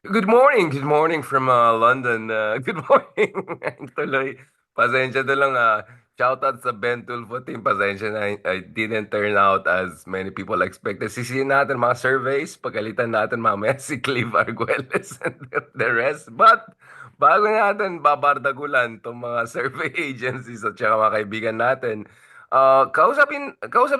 Good morning from London. Good morning. Tuloy, pasensya na lang. Shoutout sa Ben Tulfo team. Pasensya na I didn't turn out as many people expected. Sisihin natin mga surveys. Pagalitan natin mamaya si Clive Arguelles and the rest. But bago natin babardagulan itong mga survey agencies at saka mga kaibigan natin, kausap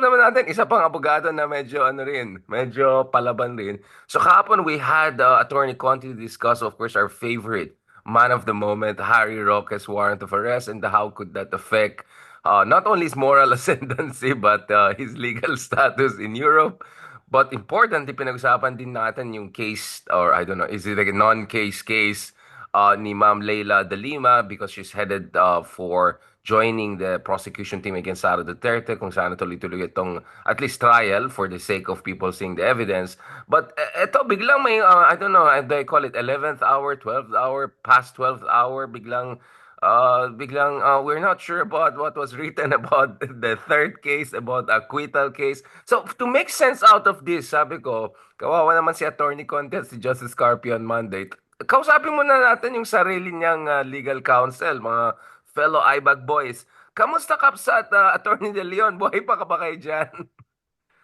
naman natin isa pang abogado na medyo ano rin, medyo palaban rin. So kahapon we had Attorney Conti to discuss, of course, our favorite man of the moment, Harry Roque's warrant of arrest, and how could that affect not only his moral ascendancy but his legal status in Europe. But importantly, pinag-usapan din natin yung case, or I don't know, is it a non-case case ni Ma'am Leila de Lima because she's headed for joining the prosecution team against Sara Duterte kung saan tuloy-tuloy itong at least trial for the sake of people seeing the evidence. But eto, biglang may, I don't know, they call it 11th hour, 12th hour, past 12th hour, we're not sure about what was written about the third case, about acquittal case. So, to make sense out of this, sabi ko, kawawa naman si Attorney Contest, si Justice Carpio on Monday. Kausapin muna natin yung sarili niyang legal counsel, mga fellow IBAG boys. Kamusta Kapsat, Attorney De Leon? Buhay pa ka ba kayo dyan?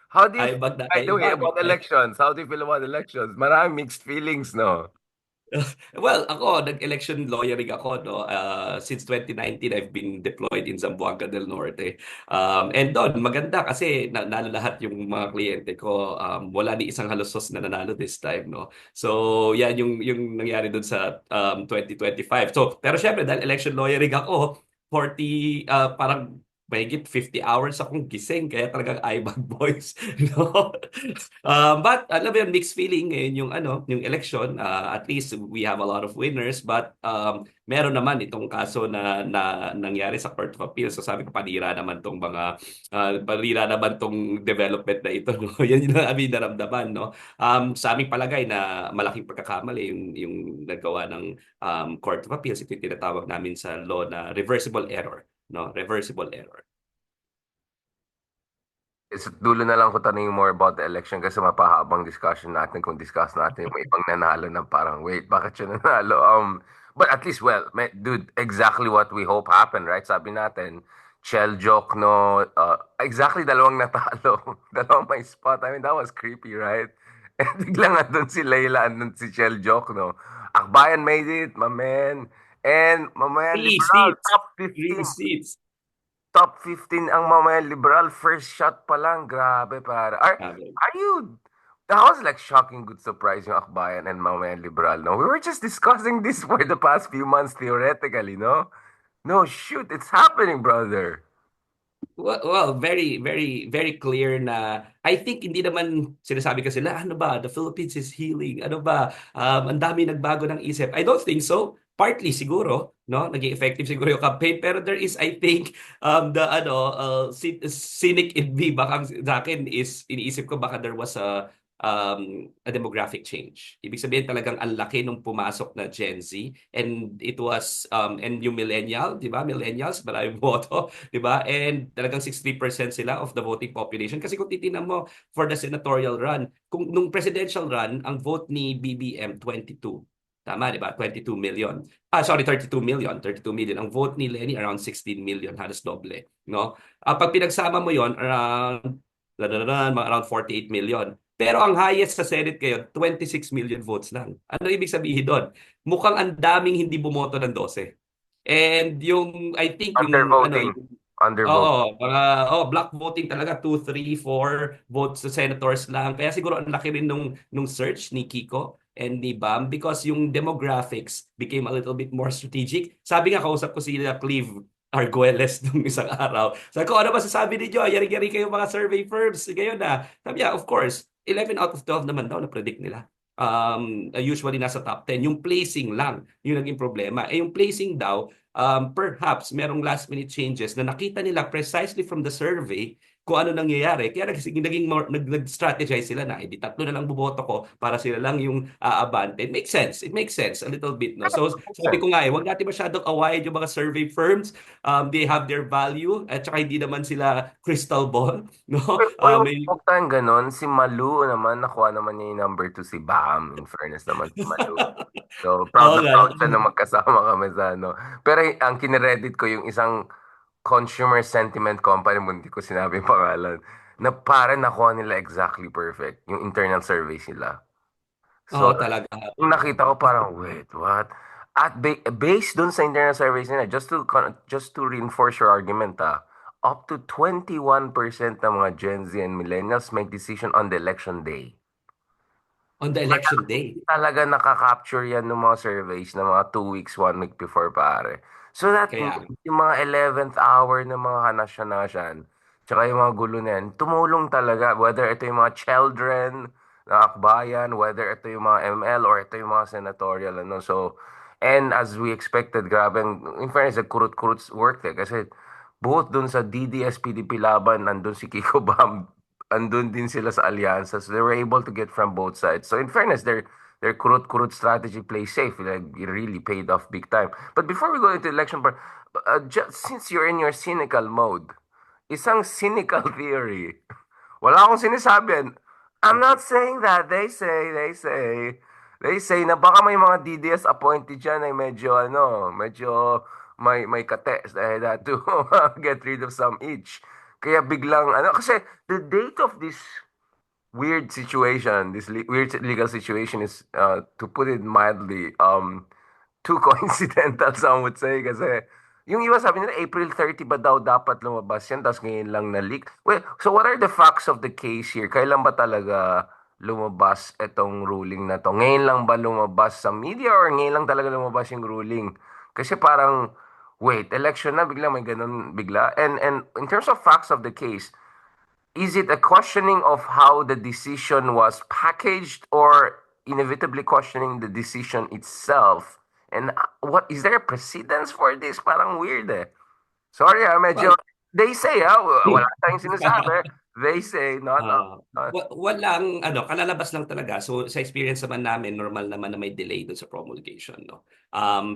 How do you Ay, feel, bag na by ay the way, bag. about elections? How do you feel about elections? Maraming mixed feelings, no? Well, ako, nag-election lawyering ako, no? Since 2019, I've been deployed in Zamboanga del Norte. And doon, maganda kasi nanalo lahat yung mga kliyente ko. Wala ni isang halusos na nanalo this time, no? So, yan yung nangyari doon sa 2025. So, pero syempre, dahil election lawyering ako, 40, parang mahigit 50 hours akong gising, kaya talagang ibag boys, no? But alam mo yun, mixed feeling ngayon yung yung election. At least we have a lot of winners, but meron naman itong kaso na nangyari sa Court of Appeal. So sabi ko, panira naman tong development na ito. No? Yan yung aming naramdaman, no? Sa aming palagay na malaking pagkakamali yung nagawa ng Court of Appeals. Ito yung tinatawag namin sa law na reversible error, no? Reversible error. Sa dulo na lang ko tanongin more about the election kasi mapahabang discussion natin kung discuss natin yung may ibang nanalo ng parang, wait, bakit siya nanalo? But at least, well, dude, exactly what we hope happened, right? Sabi natin, Chel Jokno, exactly dalawang natalo. Dalawang may spot. I mean, that was creepy, right? And biglang andun si Leila, andun si Chel Jokno. Akbayan made it, my man. And Mamayan Three Liberal, seats. top Three 15. seats. Top 15 ang Mamayan Liberal. First shot pa lang. Grabe, para. Are you... That was like shocking good surprise yung Akbayan and Mamayan Liberal, no? We were just discussing this for the past few months theoretically, no? No, shoot, it's happening, brother. Well, very, very, very clear na I think hindi naman sinasabi kasi sila, ano ba, the Philippines is healing, ano ba, ang dami nagbago ng isip. I don't think so. Partly siguro, no, naging effective siguro yung campaign, pero there is, I think, the cynic in me, baka sa akin is, iniisip ko baka there was a demographic change. Ibig sabihin talagang ang laki nung pumasok na Gen Z, and it was and yung millennial, 'di ba? Millennials, maraming boto, 'di ba? And talagang 63% sila of the voting population. Kasi kung titingnan mo for the senatorial run, kung nung presidential run, ang vote ni BBM 22. Tama, 'di ba? 22 million. Sorry, 32 million. 32 million. Ang vote ni Lenny around 16 million, halos doble, no? Pag pinagsama mo 'yon, around 48 million. Pero ang highest sa Senate ngayon, 26 million votes lang. Ano ibig sabihin doon? Mukhang ang daming hindi bumoto ng 12. And yung, I think yung, Undervoting. oo, Undervoting. block voting talaga, 2, 3, 4 votes sa senators lang. Kaya siguro ang laki rin nung search ni Kiko and ni Bam because yung demographics became a little bit more strategic. Sabi nga, kausap ko si Clive Arguelles nung isang araw. Sabi ko, ano ba sasabi ninyo? Yari-yari kayo mga survey firms. Ngayon na. Sabi niya, of course, 11 out of 12 naman daw na predict nila. Usually nasa top 10. Yung placing lang, yung naging problema. Yung placing daw, perhaps merong last minute changes na nakita nila precisely from the survey kung ano nangyayari. Kaya nag-strategize sila na, hindi tatlo na lang boboto ko para sila lang yung aabante. It makes sense. It makes sense a little bit, no? So, sabi ko nga wag natin masyadong awayin yung mga survey firms. They have their value at saka hindi naman sila crystal ball, no? Uy, May huwag tayong ganon. Si Malu naman, nakuha naman niya yung number 2 si Bam. In fairness naman si Malu. So, proud Oo na nga. proud siya na magkasama kami sa ano. Pero ang kiniredit ko yung isang consumer sentiment company, hindi ko sinabi yung pangalan, na parang nakuha nila exactly perfect yung internal survey sila. Oo, So, talaga. yung nakita ko parang, wait, what? At based dun sa internal surveys nila, just to reinforce your argument, up to 21% ng mga Gen Z and millennials make decision on the election day. On the election day. Talaga nakaka-capture yan ng mga surveys na mga 2 weeks, 1 week before pare. So that Kaya means yung mga 11th hour ng mga hanasyan-nasyan, tsaka yung mga gulo na yan, tumulong talaga. Whether ito yung mga children na akbayan, whether ito yung mga ML or ito yung mga senatorial. Ano. So, and as we expected, grabe, in fairness, kurut-kurut work kasi both dun sa DDS PDP laban, nandun si Kiko Bam, andun din sila sa alyansa. So they were able to get from both sides. So in fairness, their kurut-kurut strategy plays safe. Like, it really paid off big time. But before we go into election, just since you're in your cynical mode, isang cynical theory. Wala akong sinasabi. I'm not saying that. They say na baka may mga DDS appointed dyan ay medyo may kate to get rid of some itch. Kaya biglang, kasi the date of this weird situation, this weird legal situation is, to put it mildly, too coincidental, some would say, kasi yung iba sabi nila April 30 ba daw dapat lumabas yan, tapos ngayon lang na-leak. Well, so what are the facts of the case here? Kailan ba talaga lumabas itong ruling na to? Ngayon lang ba lumabas sa media or ngayon lang talaga lumabas yung ruling? Kasi parang, wait, election na, bigla may ganun bigla. And in terms of facts of the case, is it a questioning of how the decision was packaged or inevitably questioning the decision itself? And what is there a precedence for this? Parang weird eh. Sorry medyo well, they say wala tayong sinasabi. They say not walang kalalabas lang talaga. So sa experience naman namin, normal naman na may delay dun sa promulgation, no.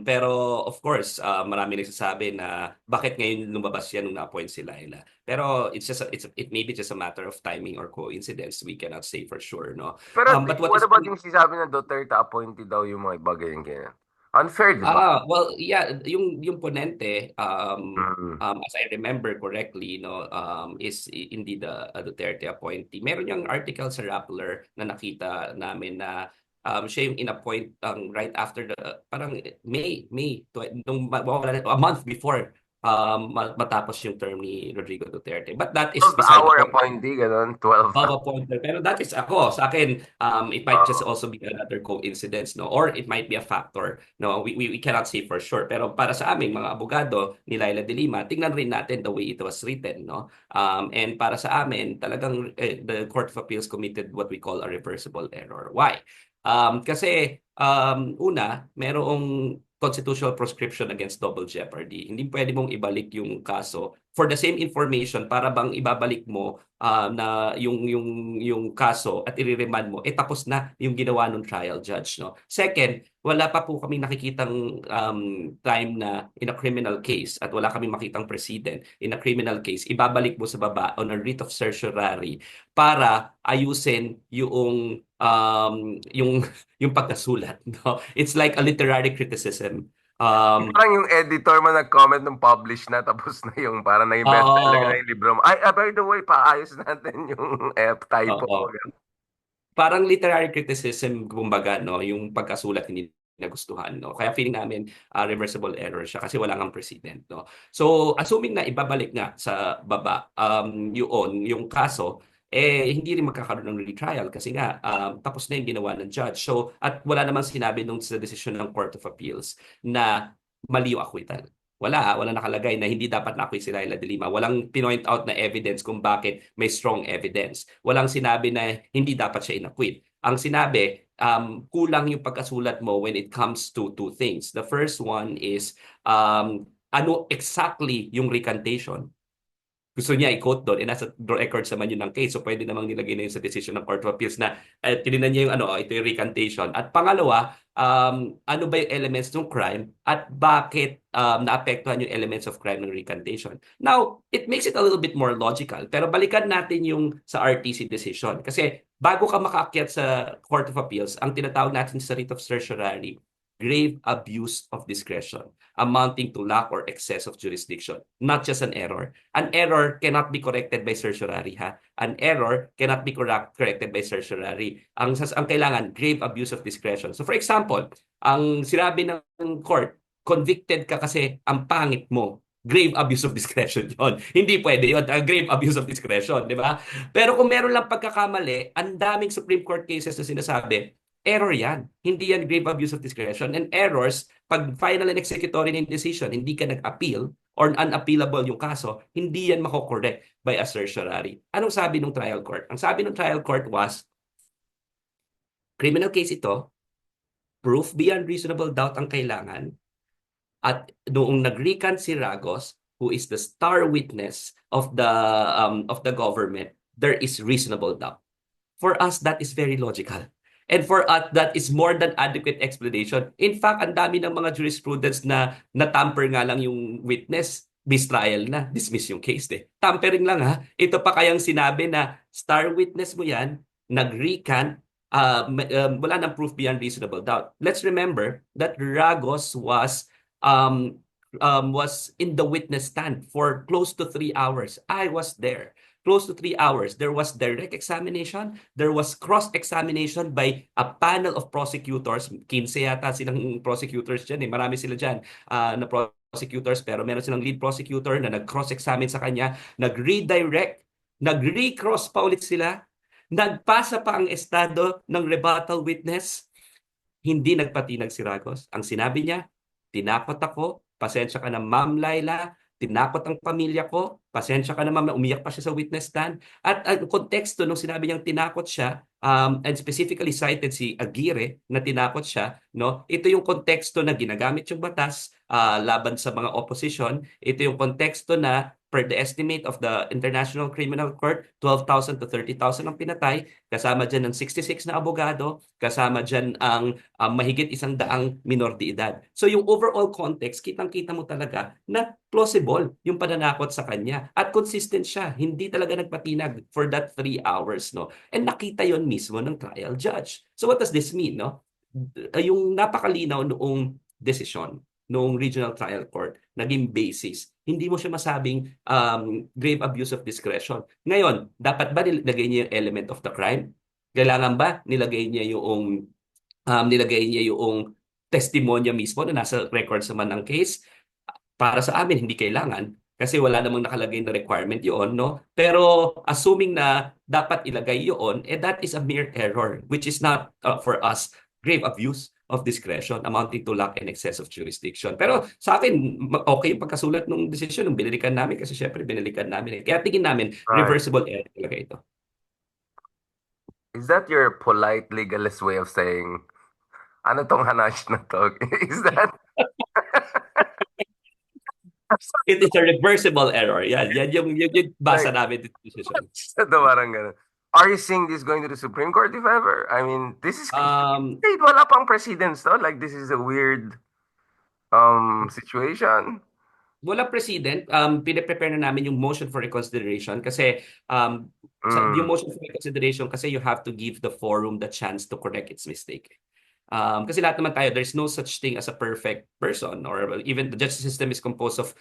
Pero of course, marami nagsasabi na bakit ngayon lumabas yan nung na-appoint si Laila. Pero it may be just a matter of timing or coincidence. We cannot say for sure, no. pero But what what is about yung sinasabi na Duterte appointed daw yung mga iba ganyan? Unfair, di ba? well, yeah, yung ponente, Mm. as I remember correctly, no, is indeed a Duterte appointee. Meron yung article sa Rappler na nakita namin na siya yung in-appoint right after parang nung a month before matapos yung term ni Rodrigo Duterte. But that is 12 beside the hour point. appointee, ganun, 12. Pointer. Pero that is ako. Sa akin, it might just also be another coincidence, no? Or it might be a factor. No, we cannot say for sure. Pero para sa aming mga abogado ni Laila de Lima, tingnan rin natin the way it was written, no? And para sa amin, talagang the Court of Appeals committed what we call a reversible error. Why? Kasi una, merong constitutional proscription against double jeopardy. Hindi pwede mong ibalik yung kaso for the same information para bang ibabalik mo na yung kaso at i-remand mo tapos na yung ginawa ng trial judge, no. Second, wala pa po kami nakikitang time na in a criminal case at wala kami makitang precedent in a criminal case ibabalik mo sa baba on a writ of certiorari para ayusin yung pagkasulat, no. It's like a literary criticism. Parang yung editor mo nag-comment nung publish na tapos na yung parang naging bestseller na Oo, yung libro mo. Ay, by the way, paayos natin yung F typo. oo. Parang literary criticism, kumbaga, no, yung pagkasulat hindi nagustuhan, no. Kaya feeling namin reversible error siya kasi wala ngang precedent, no. So assuming na ibabalik nga sa baba yung kaso, hindi rin magkakaroon ng retrial kasi nga tapos na yung ginawa ng judge. So at wala namang sinabi nung sa desisyon ng Court of Appeals na mali yung acquittal. Wala nakalagay na hindi dapat na-acquit si Laila de Lima. Walang pinoint out na evidence kung bakit may strong evidence. Walang sinabi na hindi dapat siya in-acquit. Ang sinabi, kulang yung pagkasulat mo when it comes to two things. The first one is ano exactly yung recantation. gusto niya i-quote doon, nasa records naman yun ng case. So pwede namang nilagay na yun sa decision ng Court of Appeals na tinignan niya yung ano, ito yung recantation. At pangalawa, ano ba yung elements ng crime at bakit naapektuhan yung elements of crime ng recantation. Now, it makes it a little bit more logical. Pero balikan natin yung sa RTC decision. Kasi bago ka makaakyat sa Court of Appeals, ang tinatawag natin sa writ of certiorari, grave abuse of discretion amounting to lack or excess of jurisdiction, not just an error. An error cannot be corrected by certiorari, ha? An error cannot be corrected by certiorari. Ang kailangan, grave abuse of discretion. So for example, ang sinabi ng court, convicted ka kasi ang pangit mo. Grave abuse of discretion yon. Hindi pwede yun. Grave abuse of discretion, di ba? Pero kung meron lang pagkakamali, ang daming Supreme Court cases na sinasabi, error yan. Hindi yan grave abuse of discretion. And errors, pag final and executory ng decision, hindi ka nag-appeal or unappealable yung kaso, hindi yan makokorek by a certiorari. Anong sabi ng trial court? Ang sabi ng trial court was, criminal case ito, proof beyond reasonable doubt ang kailangan, at noong nag-recant si Ragos, who is the star witness of the government, there is reasonable doubt. For us, that is very logical. And for us, that is more than adequate explanation. In fact, ang dami ng mga jurisprudence na natamper nga lang yung witness, mistrial na, dismiss yung case eh. Tampering lang ha. Ito pa kayang sinabi na star witness mo yan, nag-recant, wala nang proof beyond reasonable doubt. Let's remember that Ragos was in the witness stand for close to 3 hours. I was there. Close to 3 hours. There was direct examination. There was cross-examination by a panel of prosecutors. 15 yata silang prosecutors dyan eh. Marami sila dyan na prosecutors, pero meron silang lead prosecutor na nag-cross-examine sa kanya, nag-redirect, nag-recross pa ulit sila, nagpasa pa ang estado ng rebuttal witness. Hindi nagpatinag si Ragos. Ang sinabi niya, tinakot ako, pasensya ka na Ma'am Laila, tinakot ang pamilya ko, pasensya ka na Ma'am, umiyak pa siya sa witness stand. At ang konteksto nung sinabi niyang tinakot siya, and specifically cited si Aguirre na tinakot siya, no? Ito yung konteksto na ginagamit yung batas laban sa mga opposition. Ito yung konteksto na per the estimate of the International Criminal Court, 12,000 to 30,000 ang pinatay, kasama dyan ng 66 na abogado, kasama dyan ang mahigit 100 minor de edad. So yung overall context, kitang-kita mo talaga na plausible yung pananakot sa kanya at consistent siya. Hindi talaga nagpatinag for that 3 hours, no? And nakita yon mismo ng trial judge. So what does this mean, no? Yung napakalinaw noong desisyon noong regional trial court, naging basis. Hindi mo siya masabing grave abuse of discretion. Ngayon, dapat ba nilagay niya yung element of the crime? Kailangan ba nilagay niya yung testimonya mismo na nasa records naman ng case? Para sa amin, hindi kailangan kasi wala namang nakalagay na requirement yun, no? Pero assuming na dapat ilagay yun, that is a mere error, which is not, for us, grave abuse of discretion amounting to lack and excess of jurisdiction. Pero sa akin, okay yung pagkasulat ng decision nung binalikan namin kasi syempre binalikan namin. Kaya tingin namin, Right. reversible error talaga ito. Is that your polite legalist way of saying, ano tong hanash na to? Is that? It is a reversible error. Yan yung basa Like, namin dito decision. parang ganun. Are you seeing this going to the Supreme Court if ever? I mean, this is Um, wait, wala pang precedents to. Like this is a weird situation. Wala president, pine-prepare na namin yung motion for reconsideration kasi yung Mm, motion for reconsideration kasi you have to give the forum the chance to correct its mistake. Kasi lahat naman tayo, there's no such thing as a perfect person or even the justice system is composed of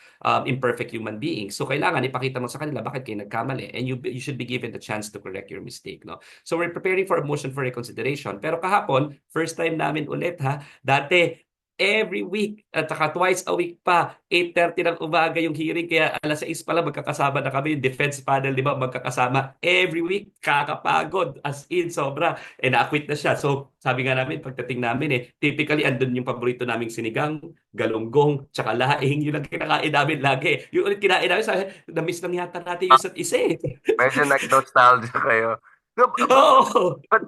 imperfect human beings. So kailangan ipakita mo sa kanila bakit kayo nagkamali and you should be given the chance to correct your mistake, no? So we're preparing for a motion for reconsideration. Pero kahapon, first time namin ulit ha, dati every week at saka twice a week pa 8:30 ng umaga yung hearing kaya alas 6 pa lang magkakasama na kami yung defense panel, di ba, magkakasama every week, kakapagod as in sobra na-acquit na siya. So sabi nga namin pagdating namin typically andun yung paborito naming sinigang, galunggong, tsaka laing, yun ang kinakain namin lagi. Yung ulit kinain namin, sabi, na-miss lang yata natin yung isa't isa medyo nag-nostalgia kayo. No, Oo. but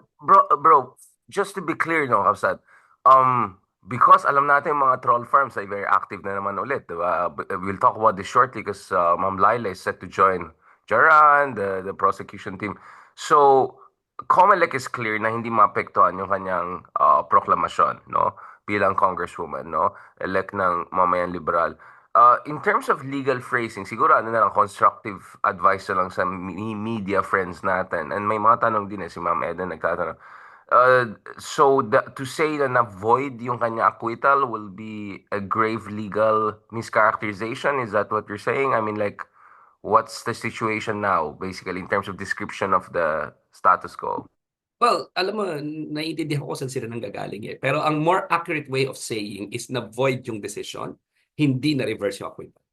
bro, just to be clear, no, Kapsat, um, Because alam natin yung mga troll farms ay very active na naman ulit, di ba? We'll talk about this shortly because Ma'am Laila is set to join Jaran, the prosecution team. So, Comelec is clear na hindi maapektuhan yung kanyang proklamasyon, no? Bilang congresswoman, no? Elect ng Mamayan Liberal. In terms of legal phrasing, siguro ano na lang, constructive advice na lang sa media friends natin. And may mga tanong din si Ma'am Eden nagtatanong. To say na na-void yung kanya acquittal will be a grave legal mischaracterization. Is that what you're saying? I mean, like, what's the situation now, basically, in terms of description of the status quo? Well, alam mo, naiintindihan ko kung saan sila nanggagaling eh. Pero ang more accurate way of saying is na void yung decision, hindi na reverse yung acquittal.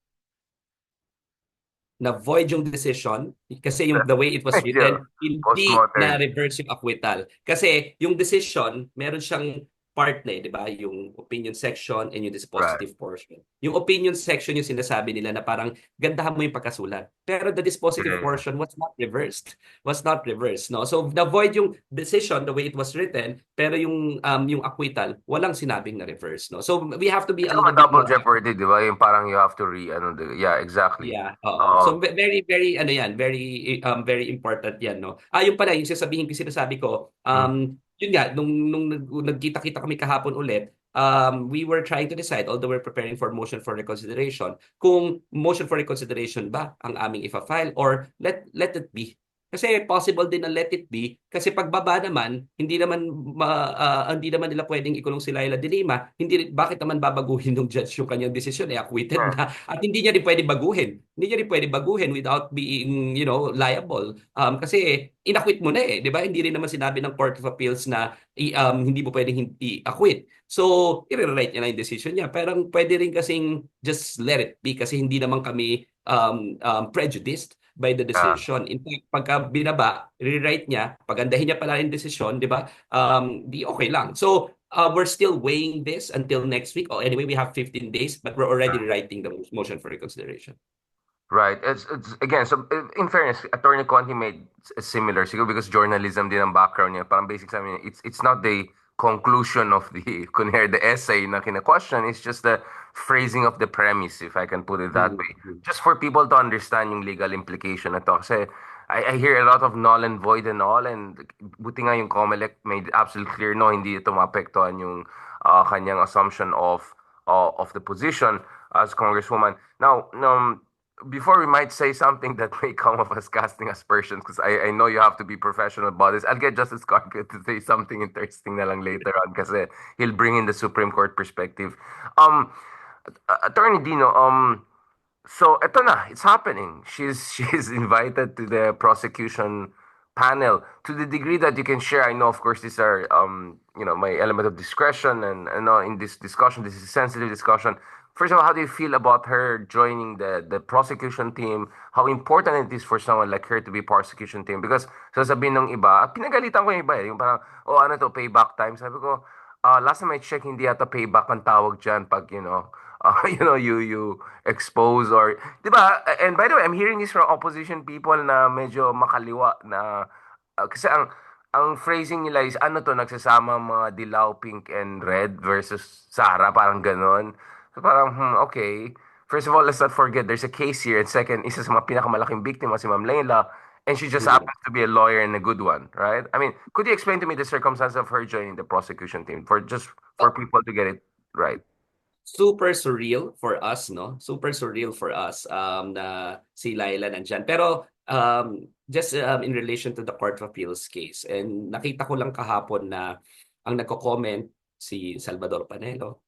Na void yung decision kasi yung the way it was Medyo written, hindi na postmodern. reverse yung acquittal. Kasi yung decision, meron siyang part na eh, di ba? Yung opinion section and yung Right. dispositive portion. Yung opinion section yung sinasabi nila na parang gandahan mo yung pagkasulat. Pero the dispositive Yeah, yeah. portion was not reversed. Was not reversed, no? So na-void yung decision the way it was written, pero yung acquittal, walang sinabing na reverse, no? So we have to be At a saka little bit double more. jeopardy, di ba? Yung parang you have to yeah, exactly. Yeah, oo. So Um, very very ano 'yan, very important 'yan, no. Yung pala yung sasabihin ko sinasabi ko, mm, yun nga nung nagkita-kita kami kahapon ulit, we were trying to decide although we're preparing for motion for reconsideration, kung motion for reconsideration ba ang aming ifa-file or let it be. Kasi possible din na let it be kasi pagbaba naman hindi naman nila pwedeng ikulong si Laila de Lima, hindi bakit naman babaguhin ng judge yung kanyang desisyon acquitted yeah. na at hindi niya rin pwede baguhin. Hindi niya rin pwede baguhin without being, liable. Kasi inakwit mo na eh, 'di ba? Hindi rin naman sinabi ng Court of Appeals na hindi mo pwedeng i-acquit. So, i-rewrite niya na yung decision niya. Pero pwede rin kasing just let it be kasi hindi naman kami prejudiced by the Yeah. decision. In fact, pagka binaba, rewrite niya, pagandahin niya pala yung decision, 'di ba? Di okay lang. So, we're still weighing this until next week. Oh, anyway, we have 15 days, but we're already writing the motion for reconsideration. Right. It's again, so in fairness, Attorney Conti made similar siguro because journalism din ang background niya. Parang basic sa amin, it's not the conclusion of the kunyari the essay na kina-question, it's just the phrasing of the premise, if I can put it that way. Mhm. Just for people to understand yung legal implication na to. Kasi I hear a lot of null and void and all, and buti nga yung COMELEC made absolutely clear, no, hindi ito maapektuhan yung kanyang assumption of the position as Congresswoman. Now, before we might say something that may come off as casting aspersions, because I know you have to be professional about this. I'll get Justice Carpenter to say something interesting na lang later on kasi he'll bring in the Supreme Court perspective. Um, Attorney Dino, so eto na, it's happening. She's invited to the prosecution panel to the degree that you can share. I know, of course, these are my element of discretion, and in this discussion, this is a sensitive discussion. First of all, how do you feel about her joining the prosecution team? How important it is for someone like her to be prosecution team? Because sasabihin ng iba, pinagalitan ko yung iba yung parang, oh ano to, payback time. Sabi ko, last time I check, hindi yata payback ang tawag dyan pag, you expose or, di ba? And by the way, I'm hearing this from opposition people na medyo makaliwa na, kasi ang phrasing nila is, ano to, nagsasama mga dilaw, pink, and red versus Sara, parang ganon. So parang, okay. First of all, let's not forget, there's a case here. And second, isa sa mga pinakamalaking biktima si Ma'am Leila. And she just Mhm. happens to be a lawyer and a good one, right? I mean, could you explain to me the circumstance of her joining the prosecution team for people to get it right? Super surreal for us, no? Super surreal for us na si Laila nandyan. Pero just in relation to the Court of Appeals case, and nakita ko lang kahapon na ang nagko-comment si Salvador Panelo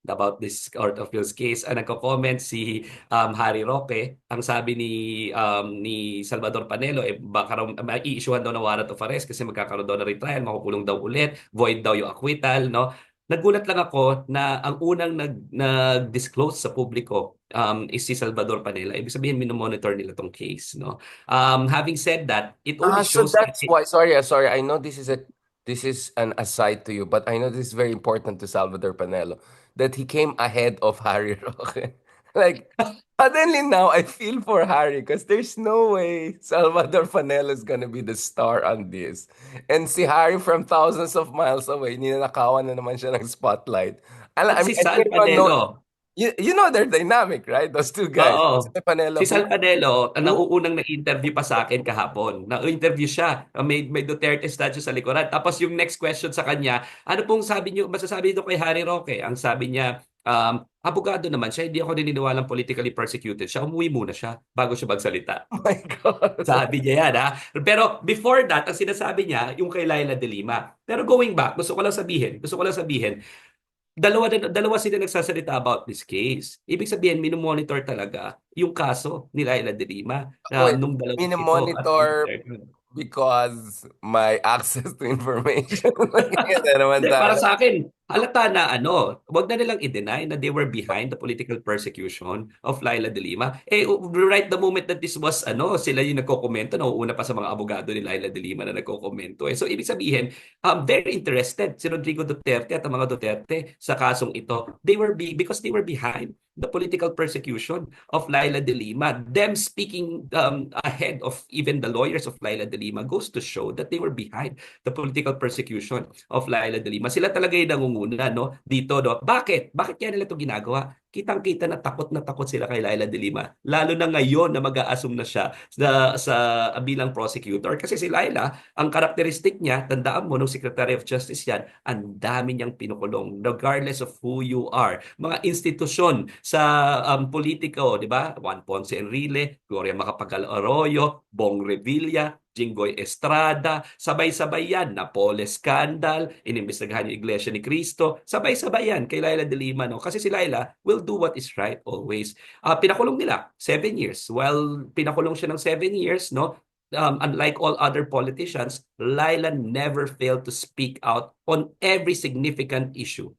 about this Court of Appeals case. Ang nagko-comment si Harry Roque. Ang sabi ni Salvador Panelo, baka raw i-issuehan daw ng warrant of arrest kasi magkakaroon daw ng retrial, makukulong daw ulit, void daw yung acquittal, no? Nagulat lang ako na ang unang nag-disclose sa publiko is si Salvador Panela. Ibig sabihin, minomonitor nila tong case, no? Having said that, it only So shows that that's why. Sorry, sorry. I know this is an aside to you, but I know this is very important to Salvador Panelo that he came ahead of Harry Roque. Like, suddenly now I feel for Harry because there's no way Salvador Panelo is gonna be the star on this. And si Harry from thousands of miles away, ninanakawan na naman siya ng spotlight. At I mean, si I Sal don't even know. Panelo, You know their dynamic, right? Those two guys. Si oo. Panelo, Si Sal Panelo, ang who, nauunang na-interview pa sa akin kahapon. Na-interview siya. May Duterte statue sa likuran. Tapos yung next question sa kanya, ano pong sabi niyo, masasabi niyo kay Harry Roque? Ang sabi niya, abogado naman siya, hindi ako naniniwalang politically persecuted siya. Umuwi muna siya bago siya magsalita. oh my God. Sabi niya yan, ha? Pero before that, ang sinasabi niya, yung kay Laila de Lima. Pero going back, gusto ko lang sabihin, dalawa sila nagsasalita about this case. Ibig sabihin, minomonitor talaga yung kaso ni Laila de Lima Wait, nung dalawang ito at ni monitor Duterte. because my access to information. Kaya naman Hindi, para tayo. sa akin, halata na wag na nilang i-deny na they were behind the political persecution of Laila de Lima. Right the moment that this was, sila yung nagkokomento, nauuna pa sa mga abogado ni Laila de Lima na nagkokomento. So, ibig sabihin, very interested si Rodrigo Duterte at ang mga Duterte sa kasong ito. Because they were behind the political persecution of Laila de Lima. Them speaking ahead of even the lawyers of Laila de Lima goes to show that they were behind the political persecution of Laila de Lima. Sila talaga yung nangunguna, no? Dito, no? Bakit? Bakit kaya nila ito ginagawa? Kitang-kita na takot sila kay Laila de Lima. Lalo na ngayon na mag-a-assume na siya sa bilang prosecutor. Kasi si Laila, ang karakteristik niya, tandaan mo, nung Secretary of Justice yan, ang dami niyang pinukulong, regardless of who you are. Mga institusyon sa politiko, di ba? Juan Ponce Enrile, Gloria Macapagal Arroyo, Bong Revilla, Jinggoy Estrada, sabay-sabay yan, Napole Scandal, inimbestigahan yung Iglesia ni Cristo, sabay-sabay yan kay Laila de Lima, no? Kasi si Laila will do what is right always. Pinakulong nila, 7 years. Well, pinakulong siya ng 7 years, no? Unlike all other politicians, Laila never failed to speak out on every significant issue.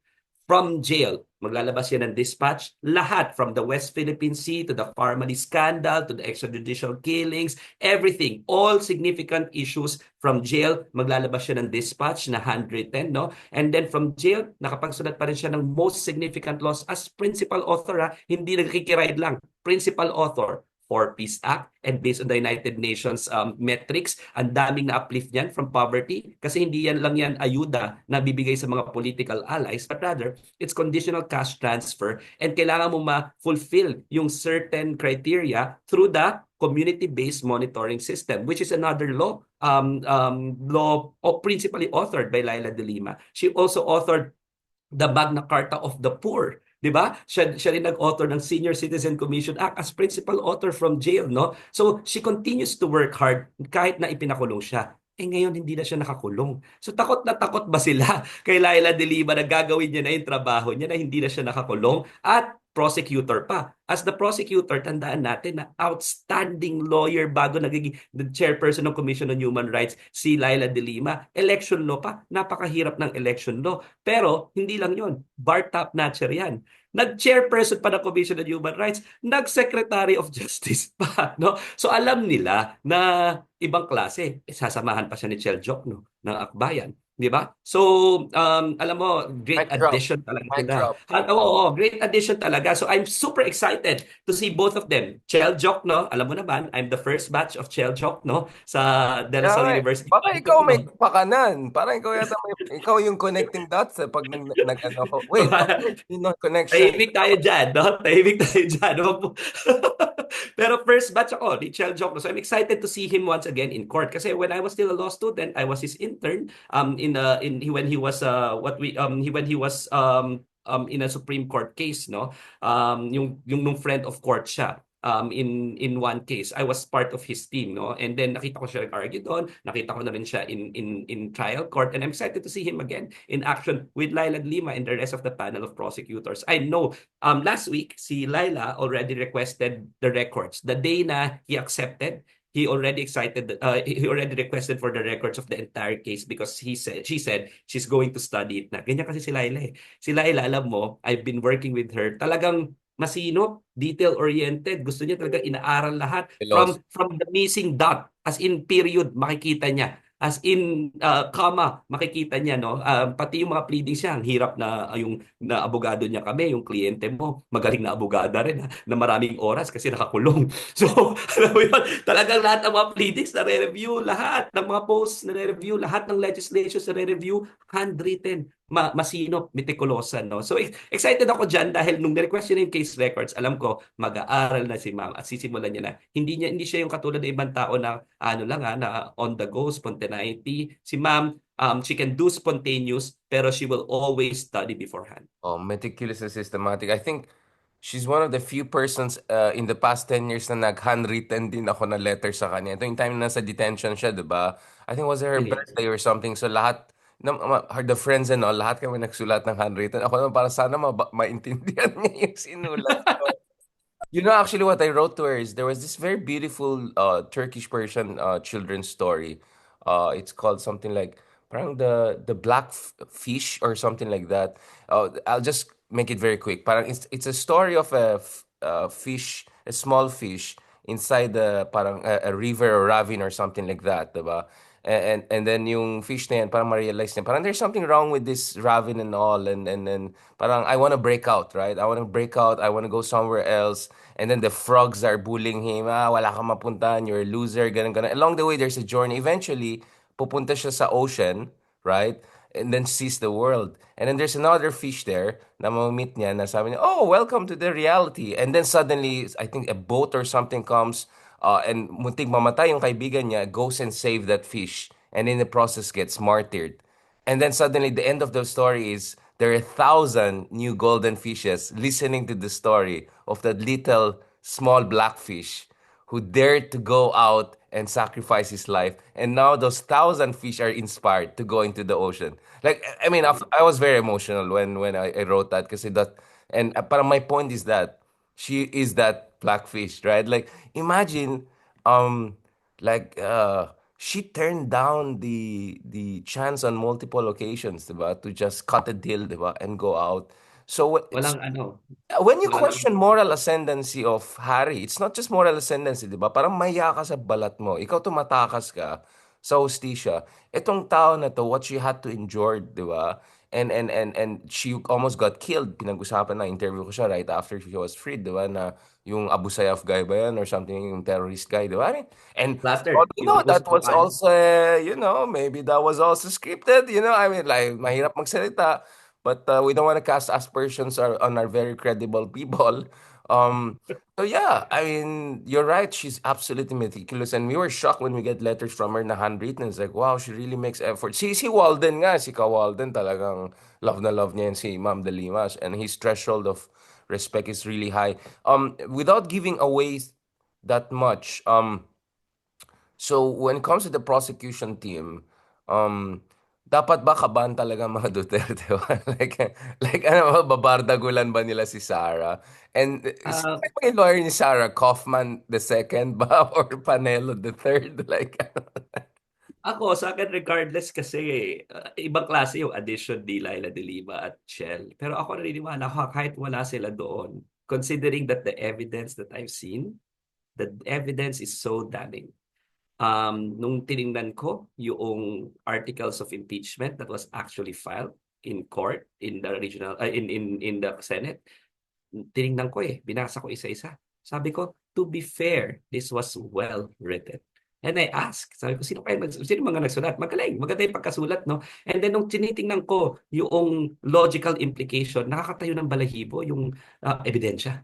From jail, maglalabas yan ng dispatch, lahat from the West Philippine Sea to the Parmali scandal to the extrajudicial killings, everything, all significant issues from jail, maglalabas siya ng dispatch na handwritten, no? And then from jail, nakapagsulat pa rin siya ng most significant laws as principal author, hindi nagkikiride lang, principal author for Peace Act, and based on the United Nations metrics, ang daming na-uplift niyan from poverty kasi hindi yan lang yan ayuda na bibigay sa mga political allies, but rather it's conditional cash transfer and kailangan mo ma-fulfill yung certain criteria through the community-based monitoring system, which is another law principally authored by Laila de Lima. She also authored the Magna Carta of the Poor. 'Di ba? Siya rin nag-author ng Senior Citizen Commission Act as principal author from jail, no? So she continues to work hard kahit na ipinakulong siya. Ngayon hindi na siya nakakulong. So takot na takot ba sila kay Laila de Lima na gagawin niya na yung trabaho niya na hindi na siya nakakulong at prosecutor pa. As the prosecutor, tandaan natin na outstanding lawyer bago naging the chairperson ng Commission on Human Rights, si Laila de Lima. Election law pa, napakahirap ng election law. Pero hindi lang yon, bar top notcher yan. Nag-chairperson pa ng Commission on Human Rights, nag-Secretary of Justice pa, no? So alam nila na ibang klase. Sasamahan pa siya ni Chel Jokno ng Akbayan. Di ba? So, alam mo, great Mic drop. addition talaga Mic sila. drop. Great addition talaga. So, I'm super excited to see both of them. Chel Jokno, alam mo naman, I'm the first batch of Chel Jokno sa De La Kaya nga, Salle University. baka ikaw may pakanan. Parang ikaw yata ikaw yung connecting dots pag ano ko. Wait, bakit sino connection? Tahimik tayo dyan, no? Tahimik tayo dyan. No? Pero first batch ako ni Chel Jokno. So I'm excited to see him once again in court. Kasi when I was still a law student, I was his intern when he was in a Supreme Court case, no? Yung nung friend of court siya. In one case, I was part of his team, no? And then nakita ko siya nag-argue doon, nakita ko na rin siya in trial court, and I'm excited to see him again in action with Laila Lima and the rest of the panel of prosecutors. I know last week si Laila already requested the records. The day na he accepted, he already requested for the records of the entire case because she said she's going to study it na. Ganyan kasi si Laila eh. Si Laila, alam mo, I've been working with her. Talagang masino, detail-oriented. Gusto niya talaga inaaral lahat Philosophy. from the missing dot, as in period, makikita niya As in, comma, makikita niya, no? Pati yung mga pleadings niya, ang hirap na yung na abogado niya kami, yung kliyente mo, magaling na abogada rin, ha, na maraming oras kasi nakakulong. So, alam mo yun, talagang lahat ng mga pleadings na-review, lahat ng mga posts na-review, lahat ng legislations na-review, handwritten, masinop, meticulosan, no? So, excited ako dyan dahil nung ni-request niya yung case records, alam ko, mag-aaral na si ma'am at sisimulan niya na. Hindi siya yung katulad ng ibang tao na ano lang na on the go, spontaneity. Si ma'am, she can do spontaneous, pero she will always study beforehand. Oh, meticulous and systematic. I think she's one of the few persons in the past 10 years na nag-handwritten din ako na letter sa kanya. Ito yung time na nasa detention siya, di ba? I think it was her Really. birthday or something. So lahat, the friends and all, lahat kami nagsulat ng handwritten. Ako naman para sana maintindihan niya yung sinulat ko. You know, actually, what I wrote to her is there was this very beautiful Turkish Persian children's story. It's called something like parang the black fish or something like that. I'll just make it very quick. Parang it's a story of fish, a small fish inside the parang a river or ravine or something like that, diba? And then yung fish na yan, parang ma-realize niya, parang there's something wrong with this ravine and all, and then parang I want to break out, right? I want to break out, I want to go somewhere else. And then the frogs are bullying him, wala kang mapuntahan, you're a loser, ganun, ganun. Along the way, there's a journey. Eventually, pupunta siya sa ocean, right? And then sees the world. And then there's another fish there na mamamit niya na sabi niya, oh, welcome to the reality. And then suddenly, I think a boat or something comes and muntik mamatay yung kaibigan niya, goes and save that fish. And in the process gets martyred. And then suddenly, the end of the story is there are 1,000 new golden fishes listening to the story of that little small blackfish who dared to go out and sacrifice his life. And now those 1,000 fish are inspired to go into the ocean. Like, I mean, I was very emotional when I wrote that because that, and parang my point is that she is that blackfish, right? Like, imagine, um, like, she turned down the chance on multiple occasions, diba, to just cut a deal, diba, and go out. So it's Walang ano, when you walang question moral ascendancy of Harry, it's not just moral ascendancy, di ba? Parang maya ka sa balat mo. Ikaw tumatakas ka sa hustisya. Itong tao na to, what she had to endure, di ba? And she almost got killed. Pinag-usapan na, interview ko siya right after she was freed, di ba? Na yung Abu Sayyaf guy ba yan or something, yung terrorist guy, di ba? And flattered, yung that abuse was bukal. also, maybe that was also scripted, I mean, like, mahirap magsalita. But we don't want to cast aspersions on our very credible people. Um, so yeah, I mean, you're right. She's absolutely meticulous, and we were shocked when we get letters from her na handwritten. It's like, wow, she really makes effort. Si Walden nga, si Ka Walden talagang na love niya yan si Ma'am De Limas, and his threshold of respect is really high. Without giving away that much, so when it comes to the prosecution team, dapat ba kabahan talaga ang mga Duterte ba? Like ano ba, babardagulan ba nila si Sarah? And sino Ah, ba yung lawyer ni Sarah? Kaufman the second ba? Or Panelo the third? Like, Ako, sa akin regardless kasi ibang klase yung addition ni Laila de Lima at Shell. Pero ako naniniwala ako kahit wala sila doon, considering that the evidence that I've seen, the evidence is so damning. Nung tiningnan ko yung articles of impeachment that was actually filed in court in the regional in the Senate, tiningnan ko binasa ko isa-isa. Sabi ko, to be fair, this was well written. And I asked, sabi ko, sino mga nagsulat? Magaling, maganda yung pagkasulat, no? And then nung tinitingnan ko yung logical implication, nakakatayo ng balahibo yung ebidensya.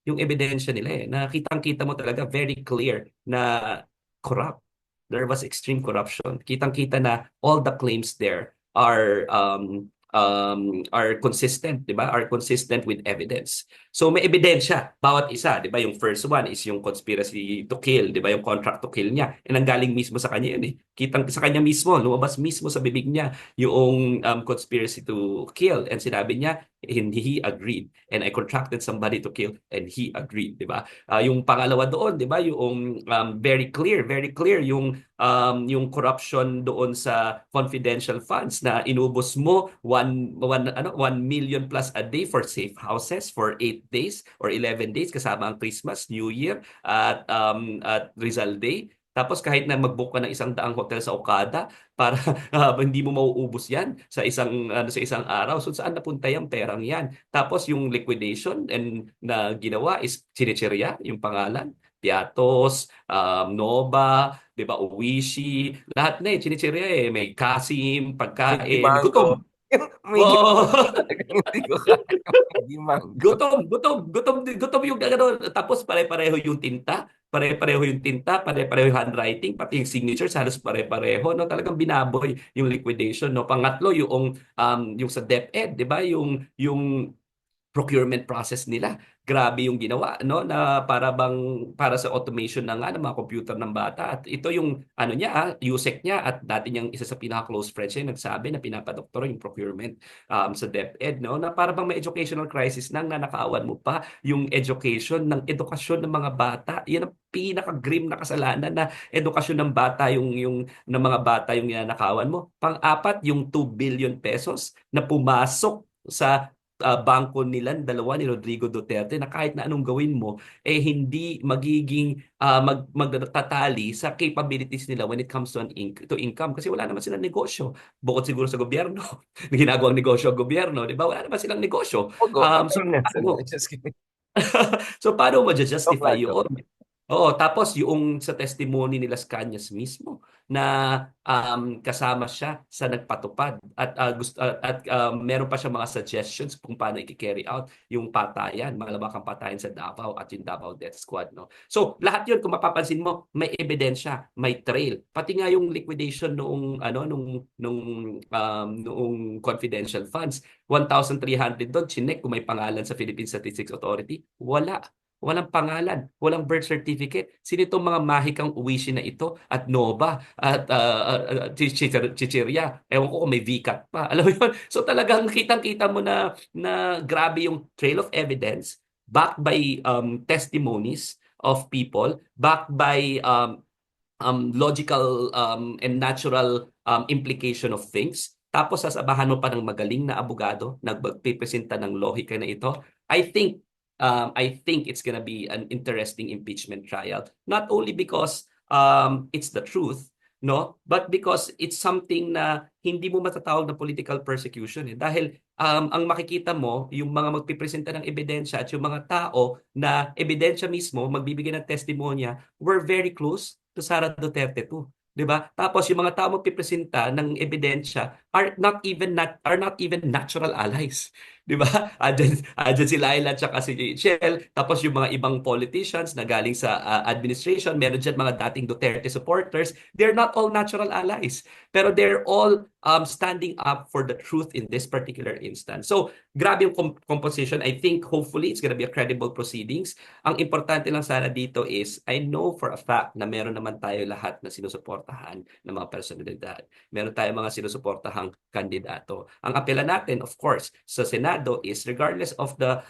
Yung ebidensya nila na kitang-kita mo talaga very clear na corrupt. There was extreme corruption. Kitang-kita na all the claims there are consistent, 'di ba? Are consistent with evidence. So may ebidensya bawat isa, 'di ba? Yung first one is yung conspiracy to kill, 'di ba? Yung contract to kill niya. And nanggaling mismo sa kanya yun. Kitang sa kanya mismo, lumabas mismo sa bibig niya yung conspiracy to kill and sinabi niya and he agreed and I contracted somebody to kill and he agreed, 'di ba? Yung pangalawa doon, 'di ba? Yung very clear yung corruption doon sa confidential funds na inubos mo 1 million plus a day for safe houses for 8 days or 11 days kasama ang Christmas, New Year at Rizal Day. Tapos kahit na mag-book ka ng 100 hotel sa Okada para hindi mo mauubos 'yan sa isang araw. So saan napunta yung perang 'yan? Tapos yung liquidation and na ginawa is Chinichirya, yung pangalan. Piatos, Nova, 'di ba, Oishi, lahat na Chinichirya May Kasim, Mickey pagkain, gutom. Mango. Mickey Oo. Mango talaga hindi ko kaya. Mickey Mango. Gutom yung ano, tapos pare-pareho yung tinta, pare-pareho yung tinta, pare-pareho yung handwriting, pati yung signatures halos pare-pareho, no? Talagang binaboy yung liquidation, no? Pangatlo, yung sa DepEd, 'di ba? Yung procurement process nila. Grabe yung ginawa, no? Na para sa automation na nga ng mga computer ng bata. At ito yung ano niya, USEC niya at dati niyang isa sa pinaka-close friends niya nagsabi na pinapadoktor yung procurement sa DepEd, no? Na para bang may educational crisis nang nanakawan mo pa yung education ng edukasyon ng mga bata. Yan ang pinaka-grim na kasalanan na edukasyon ng bata yung ng mga bata yung ninanakawan mo. Pang-apat, yung 2 billion pesos na pumasok sa bangko nilang dalawa ni Rodrigo Duterte na kahit na anong gawin mo hindi magiging magtatali sa capabilities nila when it comes to income kasi wala naman silang negosyo bukod siguro sa gobyerno na ginagawang negosyo ang gobyerno, di ba? Wala naman silang negosyo. Pogo. So paano Just kidding. so paano mo Joke justify lang, joke yun? lang. Oo, tapos yung sa testimony nila Cañas mismo na kasama siya sa nagpatupad at meron pa siya mga suggestions kung paano i-carry out yung patayan, malawakang patayan sa Davao at yung Davao Death Squad, no. So lahat yun kung mapapansin mo, may ebidensya, may trail. Pati nga yung liquidation noong confidential funds, 1,300 doon, chinek kung may pangalan sa Philippine Statistics Authority. Wala. Walang pangalan, walang birth certificate. Sino itong mga mahikang uwishi na ito at Nova at Chichirya? Ewan ko kung may VCAT pa. Alam mo yun? So talagang kitang-kita mo na grabe yung trail of evidence backed by testimonies of people, backed by logical and natural implication of things. Tapos sasabahan mo pa ng magaling na abogado na magpipresenta ng lohika na ito. I think I think it's gonna be an interesting impeachment trial. Not only because it's the truth, no, but because it's something na hindi mo matatawag na political persecution dahil ang makikita mo yung mga magpipresenta ng ebidensya at yung mga tao na ebidensya mismo magbibigay ng testimonya were very close to Sara Duterte too. 'Di ba? Tapos yung mga tao magpipresenta ng ebidensya are not even natural allies. 'Di ba? Andyan si Laila at si Shell. Tapos yung mga ibang politicians na galing sa administration, meron dyan mga dating Duterte supporters. They're not all natural allies. Pero they're all standing up for the truth in this particular instance. So, grabe yung composition. I think hopefully it's gonna be a credible proceedings. Ang importante lang sana dito is, I know for a fact na meron naman tayo lahat na sinusuportahan ng mga personalidad. Meron tayong mga sinusuportahang kandidato. Ang apela natin, of course, sa Senado is regardless of the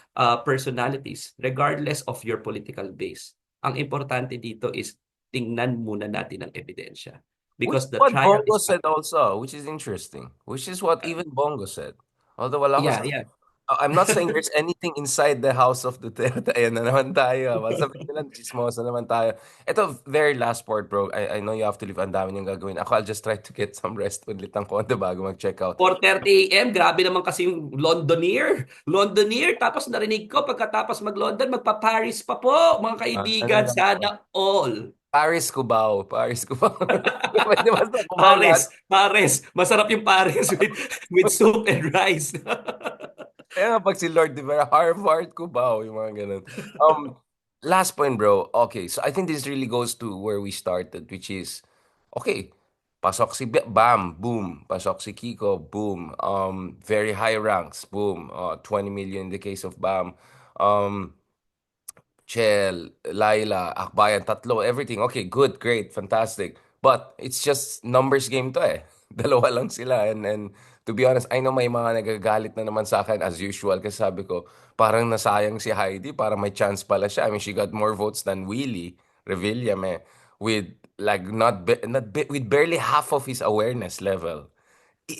personalities, regardless of your political base, ang importante dito is tingnan muna natin ang ebidensya. Which Because is the what trial Bongo is... said also, which is interesting. Which is what even Bongo said. Although wala ko Yeah, sa... yeah. I'm not saying there's anything inside the house of Duterte. Ayan na naman tayo. Sabi nila, chismosa naman tayo. Ito, very last part, bro. I know you have to leave. Ang dami niyong gagawin. Ako, I'll just try to get some rest ulit ng konti bago mag-check out. 4:30 AM, grabe naman kasi yung Londoner. Londoner, tapos narinig ko pagkatapos mag-London, magpa-Paris pa po, mga Ano kaibigan, lang po? sana all. Paris, Cubao. Paris, Cubao. Pwede ba sa Cubao lahat? Pares, Pares. Masarap yung Pares with soup and rice. Kaya nga pag si Lord, di ba, Harvard, Cubao, yung mga ganun. Last point, bro. Okay, so I think this really goes to where we started, which is, okay, pasok si Bam, boom. Pasok si Kiko, boom. Very high ranks, boom. 20 million in the case of Bam. Um, Chel, Laila, Akbayan, tatlo, everything. Okay, good, great, fantastic. But it's just numbers game to eh. Dalawa lang sila. And to be honest, I know may mga nagagalit na naman sa akin as usual kasi sabi ko, parang nasayang si Heidi, parang may chance pala siya. I mean, she got more votes than Willie Revillame with like with barely half of his awareness level.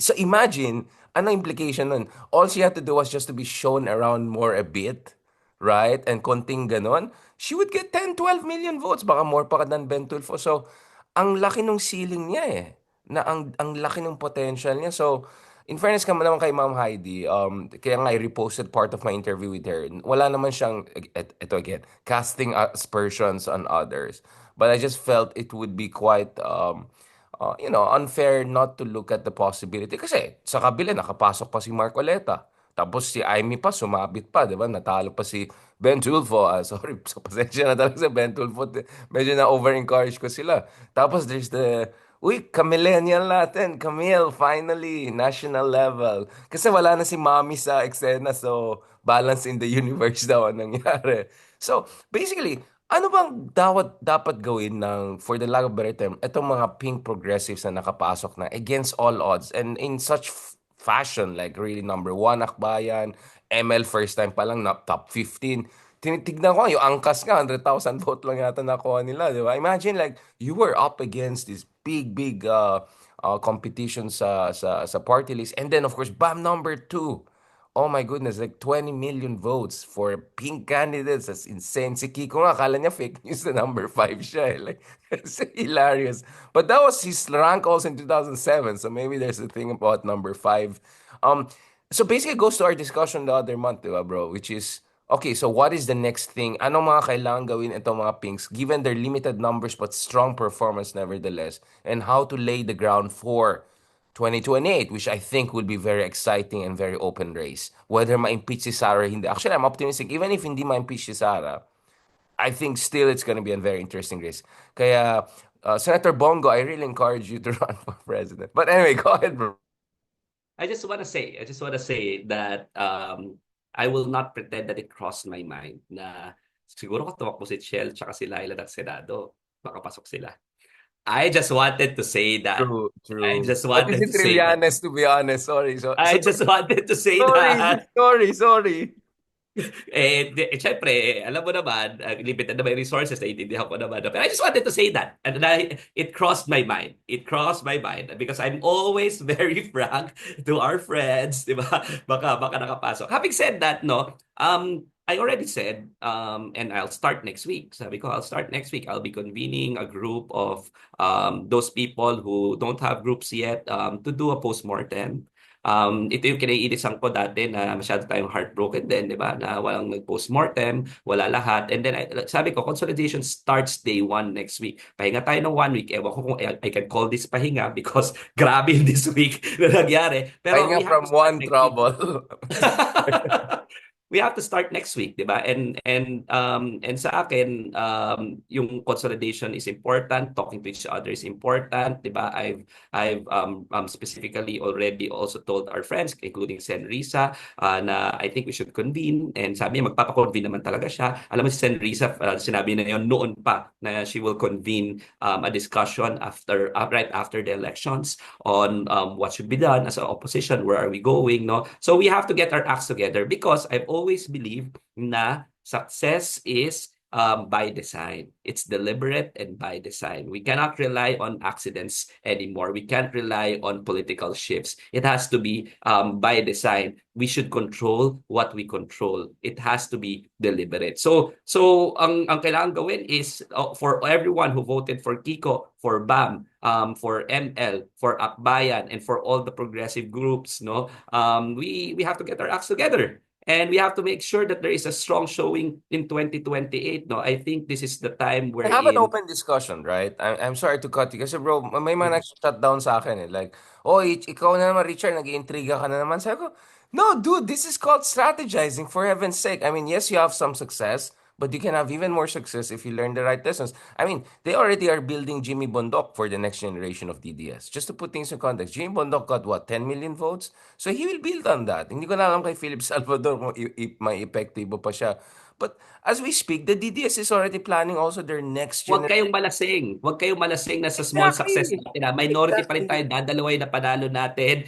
So imagine, ano implication nun? All she had to do was just to be shown around more a bit, right? And konting ganon, she would get 10, 12 million votes. Baka more pa than Ben Tulfo. So, ang laki nung ceiling niya eh. Na ang laki nung potential niya. So, in fairness ka naman kay Ma'am Heidi, kaya nga I reposted part of my interview with her. Wala naman siyang, ito again, casting aspersions on others. But I just felt it would be quite, unfair not to look at the possibility. Kasi sa kabila, nakapasok pa si Marcoleta. Tapos si Amy pa, sumabit pa, di ba? Natalo pa si Ben Tulfo. Sorry, so pasensya na talaga sa Ben Tulfo. Medyo na-over-encourage ko sila. Tapos there's uy, Camillenial natin. Camille, finally, national level. Kasi wala na si Mami sa eksena, so balance in the universe daw ang nangyari. So, basically, ano bang dapat gawin ng, for the lack of better term, itong mga pink progressives na nakapasok na against all odds and in such fashion, like really number one Akbayan, ML first time pa lang na top 15. Tinitignan ko, yung angkas nga, 100,000 vote lang yata nakuha nila, di ba? Imagine like, you were up against this big competition sa party list. And then, of course, BAM number two. Oh my goodness, like 20 million votes for pink candidates. That's insane. Si Kiko nga, akala niya fake news na number 5 siya. Eh. Like, it's hilarious. But that was his rank also in 2007. So maybe there's a thing about number 5. Um, so basically, it goes to our discussion the other month, diba, bro? Which is, okay, so what is the next thing? Anong mga kailangan gawin itong mga pinks, given their limited numbers but strong performance nevertheless? And how to lay the ground for 2028, which I think will be very exciting and very open race. Whether ma-impeach si Sara or hindi. Actually, I'm optimistic. Even if hindi ma-impeach si Sara, I think still it's going to be a very interesting race. Kaya, Senator Bongo, I really encourage you to run for president. But anyway, go ahead, bro. I just want to say that I will not pretend that it crossed my mind na siguro kung tumakbo si Chel tsaka si Laila ng Senado, makapasok sila. I just wanted to say that. True, I true. just Pati wanted si to say that. Trillanes, to be honest. Sorry. I just wanted to say Sorry, that. sorry. Syempre, alam mo naman, limited na may resources, naiintindihan ko naman. Pero I just wanted to say that. And it crossed my mind. It crossed my mind. Because I'm always very frank to our friends, di ba? Baka nakapasok. Having said that, no, I already said, and I'll start next week. Sabi ko, I'll start next week. I'll be convening a group of those people who don't have groups yet to do a postmortem. Ito yung kinaiinisan ko dati na masyado tayong heartbroken din, di ba? Na walang nag-postmortem, wala lahat. And then sabi ko, consolidation starts day 1 next week. Pahinga tayo ng 1 week. Ewan ko kung I can call this pahinga because grabe this week na nangyari. Pero Pahinga we have to from start one next week. trouble. We have to start next week, 'di ba? And sa akin, yung consolidation is important, talking to each other is important, 'di ba? I've specifically already also told our friends, including Sen Risa, na I think we should convene. And sabi niya, magpapakonvene naman talaga siya. Alam mo si Sen Risa, sinabi na yon noon pa na she will convene a discussion after right after the elections on what should be done as an opposition, where are we going, no? So we have to get our acts together because I've always believed na success is by design. It's deliberate and by design. We cannot rely on accidents anymore. We can't rely on political shifts. It has to be by design. We should control what we control. It has to be deliberate. So ang kailangan gawin is for everyone who voted for Kiko, for BAM, for ML, for Akbayan, and for all the progressive groups, no, we have to get our acts together. And we have to make sure that there is a strong showing in 2028. No, I think this is the time Have an wherein. open discussion, right? I'm sorry to cut you kasi bro, may mga nag-shutdown sa akin eh. Like, oh, ikaw na naman, Richard, nag-iintriga ka na naman. Sabi ko, no, dude, this is called strategizing for heaven's sake. I mean, yes, you have some success, but you can have even more success if you learn the right lessons. I mean, they already are building Jimmy Bondok for the next generation of DDS. Just to put things in context, Jimmy Bondok got what, 10 million votes? So he will build on that. Hindi ko na alam kay Philip Salvador kung may epektibo pa siya. But as we speak, the DDS is already planning also their next Huwag kayong generation. malasing. Huwag kayong malasing na sa small success Exactly. natin. Minority pa rin tayo. Exactly. Dadalaway na panalo natin.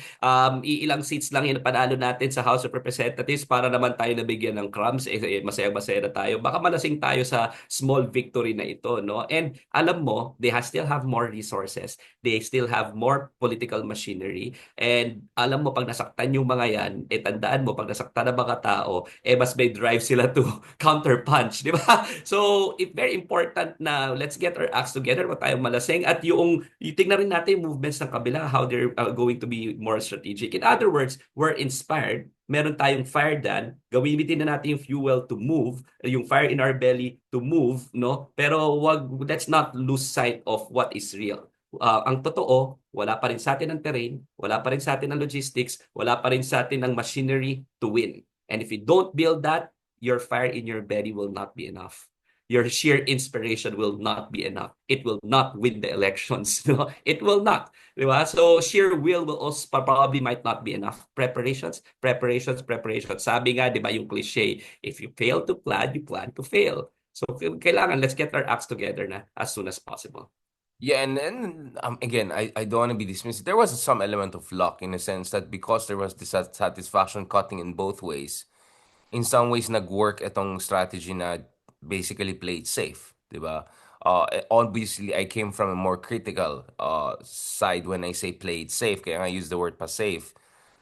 Iilang seats lang yung panalo natin sa House of Representatives para naman tayo nabigyan ng crumbs. Masaya-masaya na tayo. Baka malasing tayo sa small victory na ito. No? And alam mo, they still have more resources. They still have more political machinery. And alam mo, pag nasaktan yung mga yan, tandaan mo, pag nasaktan ang mga tao, mas may drive sila to counterpunch, di ba? So, very important na let's get our acts together, wag tayong malasing, at yung tingnan rin natin yung movements ng kabila, how they're going to be more strategic. In other words, we're inspired, meron tayong fire dyan, gawin na natin yung fuel to move, yung fire in our belly to move, no? Pero let's not lose sight of what is real. Ang totoo, wala pa rin sa atin ang terrain, wala pa rin sa atin ang logistics, wala pa rin sa atin ang machinery to win. And if you don't build that, your fire in your belly will not be enough. Your sheer inspiration will not be enough. It will not win the elections. No? It will not. Diba? So sheer will also probably might not be enough. Preparations, preparations, preparations. Sabi nga, di ba yung cliche, if you fail to plan, you plan to fail. So kailangan, let's get our acts together na as soon as possible. Yeah, and again, I don't want to be dismissive. There was some element of luck in a sense that because there was dissatisfaction cutting in both ways, in some ways nag-work itong strategy na basically played safe, 'di ba? Obviously, I came from a more critical side when I say played safe, kaya I use the word pa safe.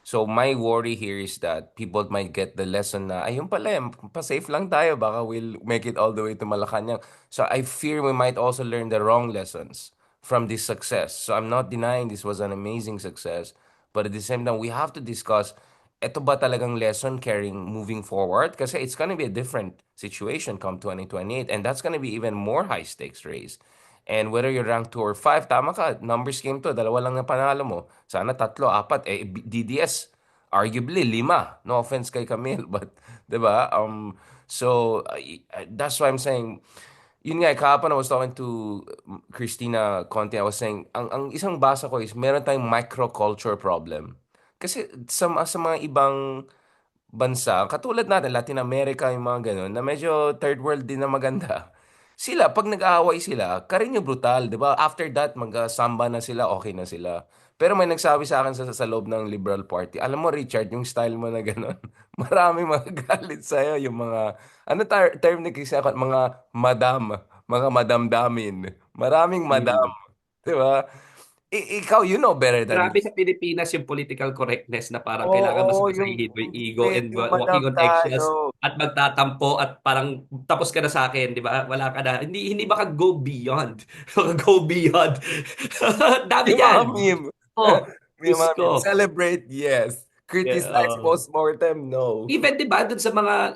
So my worry here is that people might get the lesson na ayun pala, pa-safe lang tayo, baka we'll make it all the way to Malacanang. So I fear we might also learn the wrong lessons from this success. So I'm not denying this was an amazing success, but at the same time we have to discuss eto ba talagang lesson carrying moving forward? Kasi it's gonna be a different situation come 2028 and that's gonna be even more high stakes race. And whether you're ranked 2 or 5, tama ka, numbers game to, dalawa lang na panalo mo. Sana tatlo, apat, DDS, arguably, 5. No offense kay Camille, but, di ba? So, that's why I'm saying, yun nga, kahapon I was talking to Christina Conte, I was saying, ang isang basa ko is, meron tayong microculture problem. Kasi sa mga ibang bansa, katulad natin, Latin America, yung mga ganun, na medyo third world din na maganda. Sila, pag nag-aaway sila, karinyo brutal, di ba? After that, mag-samba na sila, okay na sila. Pero may nagsabi sa akin sa loob ng Liberal Party, alam mo, Richard, yung style mo na gano'n, maraming magagalit sa'yo, yung mga, ano term ni Chris, mga madam, mga madamdamin. Maraming madam, Mm. di ba? Ikaw, you know better than Grabe sa Pilipinas yung political correctness na parang kailangan oo, yung masasahihin mo yung ego and medyo madam walking on tayo. eggshells at magtatampo at parang tapos ka na sa akin, di ba? Wala ka na. Hindi ba ka go beyond? Baka go beyond. Dami Yung mga yan. meme. Oh, Yung Diyos mga meme. ko. Celebrate, yes. Yeah, Criticize post-mortem, no. even 'di ba dun sa mga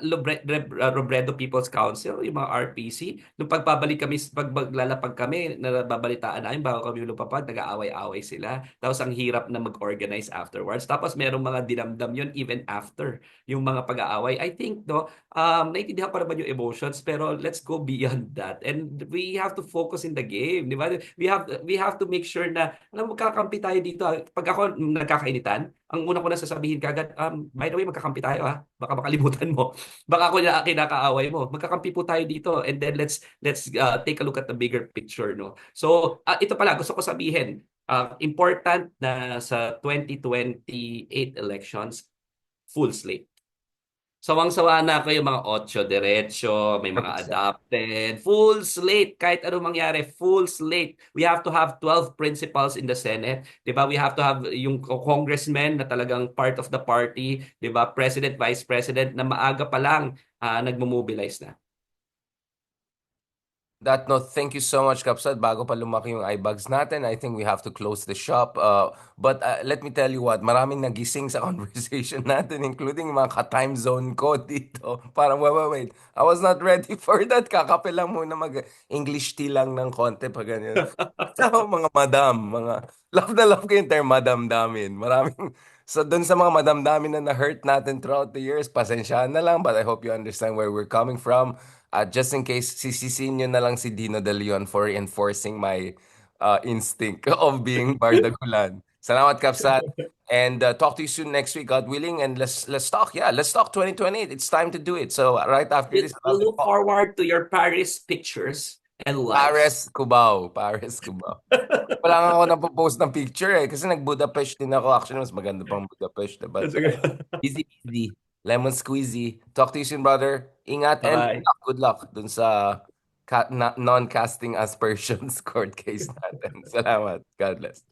Robredo People's Council, yung mga RPC, nung pagbabalik kami pag maglalapag kami, nababalitaan namin bago kami lumapag, nag-aaway-away sila. Tapos ang hirap na mag-organize afterwards. Tapos merong mga dinamdam yun even after yung mga pag-aaway. I think no, naiintindihan pa naman yung emotions pero let's go beyond that. And we have to focus in the game, 'di ba? We have to make sure na alam mo magkakampi tayo dito. Pag ako nagkakainitan, ang una ko na sasabihin kagad, by the way, magkakampi tayo ha. Baka makalimutan mo. Baka ako na kinakaaway mo. Magkakampi po tayo dito and then let's take a look at the bigger picture, no. So, ito pala gusto ko sabihin, important na sa 2028 elections, full slate. Sawang-sawa na ako yung mga Ocho Diretso, may mga 100%. adopted, full slate, kahit anong mangyari, full slate. We have to have 12 principals in the Senate, 'di ba? We have to have yung congressmen na talagang part of the party, 'di ba? President, Vice President na maaga pa lang nagmo-mobilize na. That note, thank you so much, Kapsat. Bago pa lumaki yung eyebags natin, I think we have to close the shop. But let me tell you what, maraming nagising sa conversation natin, including mga ka-time zone ko dito. Parang, wait. I was not ready for that. Kakape lang muna mag-English tea lang ng konti pa ganyan. So, mga madam, love na love ko yung term madam damin. Maraming, so dun sa mga madam damin na na-hurt natin throughout the years, pasensyahan na lang, but I hope you understand where we're coming from. Just in case, sisisihin nyo na lang si Dino De Leon for enforcing my instinct of being Bardagulan. Salamat, Kapsat. And talk to you soon next week, God willing. And let's talk. Yeah, let's talk 2028. It's time to do it. So right after this, We'll look forward to your Paris pictures and lives. Paris, Cubao. Paris, Cubao. Wala nga ako napopost ng picture eh. Kasi nag-Budapest din ako. Actually, mas maganda pang Budapest. But easy peasy. Lemon squeezy. Talk to you soon, brother. Ingat and Bye-bye. good luck dun sa non-casting aspersions court case natin. Salamat. God bless.